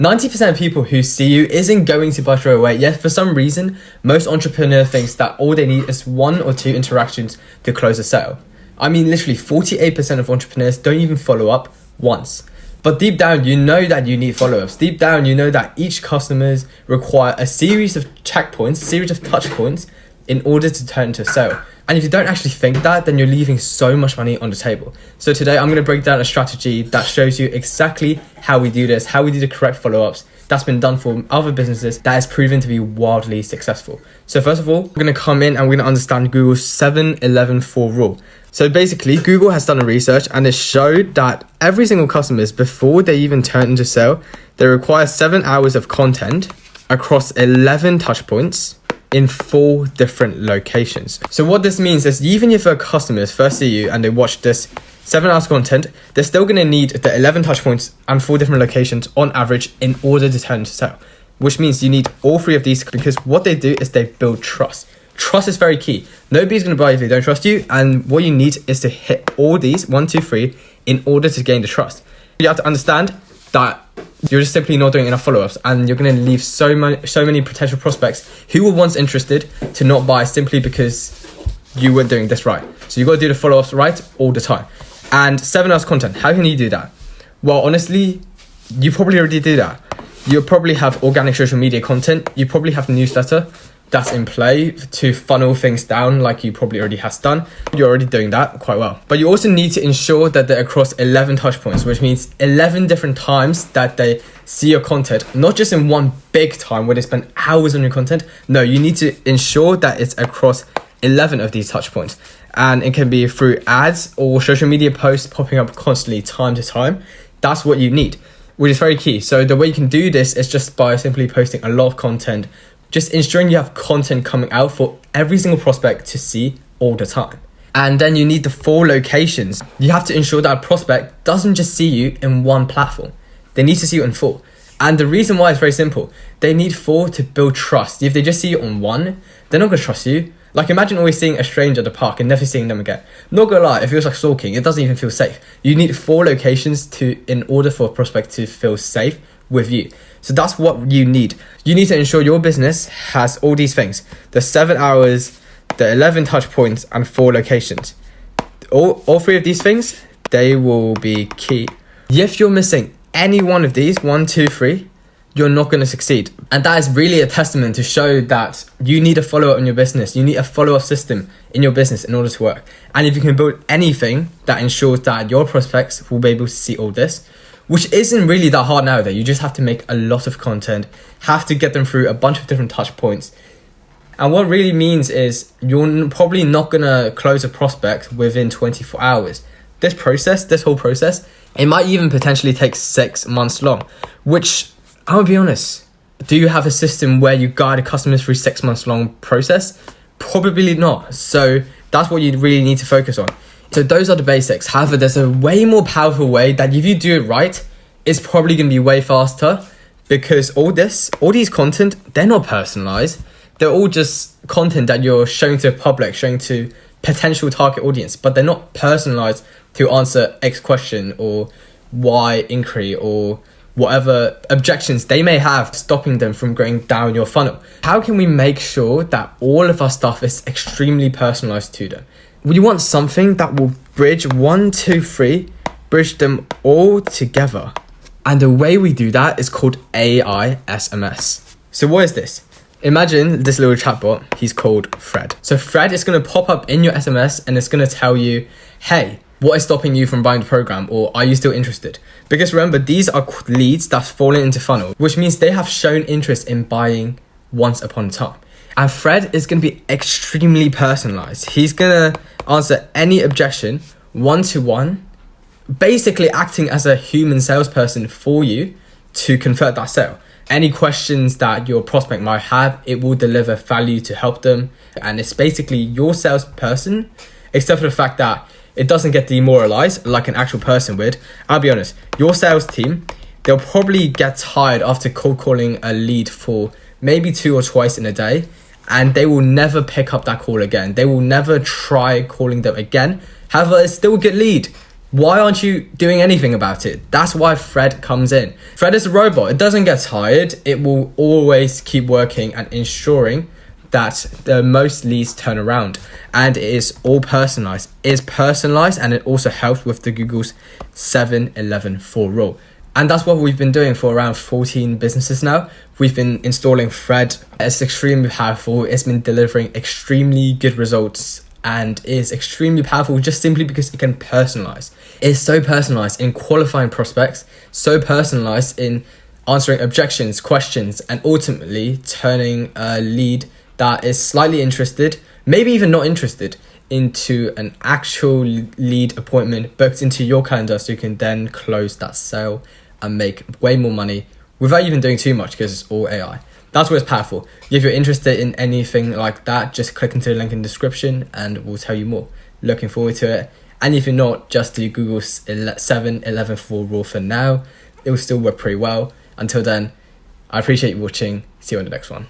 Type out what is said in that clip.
90% of people who see you isn't going to buy straight away, yet for some reason, most entrepreneurs think that all they need is 1 or 2 interactions to close a sale. I mean, literally 48% of entrepreneurs don't even follow up once. But deep down, you know that you need follow-ups. Deep down, you know that each customers require a series of checkpoints, a series of touch points in order to turn into a sale. And if you don't actually think that, then you're leaving so much money on the table. So today I'm going to break down a strategy that shows you exactly how we do this, how we do the correct follow-ups that's been done for other businesses that has proven to be wildly successful. So first of all, we're going to come in and we're going to understand Google's 7-11-4 rule. So basically, Google has done a research and it showed that every single customer, before they even turn into sale, they require 7 hours of content across 11 touch points in 4 different locations. So what this means is even if a customer first see you and they watch this 7 hours content, they're still going to need the 11 touch points and 4 different locations on average in order to turn into sale, which means you need all 3 of these because what they do is they build trust. Trust is very key. Nobody's going to buy if they don't trust you, and what you need is to hit all these 1, 2, 3 in order to gain the trust. You have to understand that you're just simply not doing enough follow-ups, and you're going to leave so many potential prospects who were once interested to not buy simply because you weren't doing this right. So you got to do the follow-ups right all the time. And 7 hours content, how can you do that? Well, honestly, you probably already do that. You probably have organic social media content. You probably have the newsletter that's in play to funnel things down like you probably already has done. You're already doing that quite well. But you also need to ensure that they're across 11 touch points, which means 11 different times that they see your content, not just in one big time where they spend hours on your content. No, you need to ensure that it's across 11 of these touch points. And it can be through ads or social media posts popping up constantly time to time. That's what you need, which is very key. So the way you can do this is just by simply posting a lot of content, just ensuring you have content coming out for every single prospect to see all the time. And then you need the 4 locations. You have to ensure that a prospect doesn't just see you in one platform. They need to see you in 4. And the reason why is very simple. They need 4 to build trust. If they just see you on 1, they're not going to trust you. Like imagine always seeing a stranger at the park and never seeing them again. Not gonna lie, it feels like stalking. It doesn't even feel safe. You need 4 locations in order for a prospect to feel safe with you. So that's what you need. You need to ensure your business has all these things. The 7 hours, the 11 touch points, and 4 locations. All 3 of these things, they will be key. If you're missing any one of these, 1, 2, 3, you're not going to succeed. And that is really a testament to show that you need a follow-up in your business. You need a follow-up system in your business in order to work. And if you can build anything that ensures that your prospects will be able to see all this, which isn't really that hard nowadays. You just have to make a lot of content, have to get them through a bunch of different touch points. And what really means is you're probably not going to close a prospect within 24 hours. This whole process, it might even potentially take 6 months long, which I'll be honest, do you have a system where you guide a customer through 6 months long process? Probably not. So that's what you really need to focus on. So those are the basics. However, there's a way more powerful way that if you do it right, it's probably going to be way faster because all these content, they're not personalized. They're all just content that you're showing to the public, showing to potential target audience, but they're not personalized to answer X question or Y inquiry or whatever objections they may have stopping them from going down your funnel. How can we make sure that all of our stuff is extremely personalized to them? We want something that will bridge 1, 2, 3, bridge them all together. And the way we do that is called AI SMS. So what is this? Imagine this little chatbot, he's called Fred. So Fred is going to pop up in your SMS and it's going to tell you, hey, what is stopping you from buying the program? Or are you still interested? Because remember, these are leads that's fallen into funnel, which means they have shown interest in buying once upon a time. And Fred is going to be extremely personalized. He's going to answer any objection 1-to-1, basically acting as a human salesperson for you to convert that sale. Any questions that your prospect might have, it will deliver value to help them. And it's basically your salesperson, except for the fact that it doesn't get demoralized like an actual person would. I'll be honest, your sales team, they'll probably get tired after cold calling a lead for maybe 2 or twice in a day, and they will never pick up that call again. They will never try calling them again. However, it's still a good lead. Why aren't you doing anything about it? That's why Fred comes in. Fred is a robot. It doesn't get tired. It will always keep working and ensuring that the most leads turn around, and it is all personalized. It is personalized, and it also helps with the Google's 7-11-4 rule. And that's what we've been doing for around 14 businesses now. We've been installing Fred. It's extremely powerful. It's been delivering extremely good results, and is extremely powerful just simply because it can personalize. It's so personalized in qualifying prospects, so personalized in answering objections, questions, and ultimately turning a lead that is slightly interested, maybe even not interested, into an actual lead appointment booked into your calendar, so you can then close that sale and make way more money without even doing too much, because it's all AI. That's where it's powerful. If you're interested in anything like that, just click into the link in the description and we'll tell you more. Looking forward to it. And if you're not, just do Google's 7-11-4 rule for now. It will still work pretty well. Until then, I appreciate you watching. See you on the next one.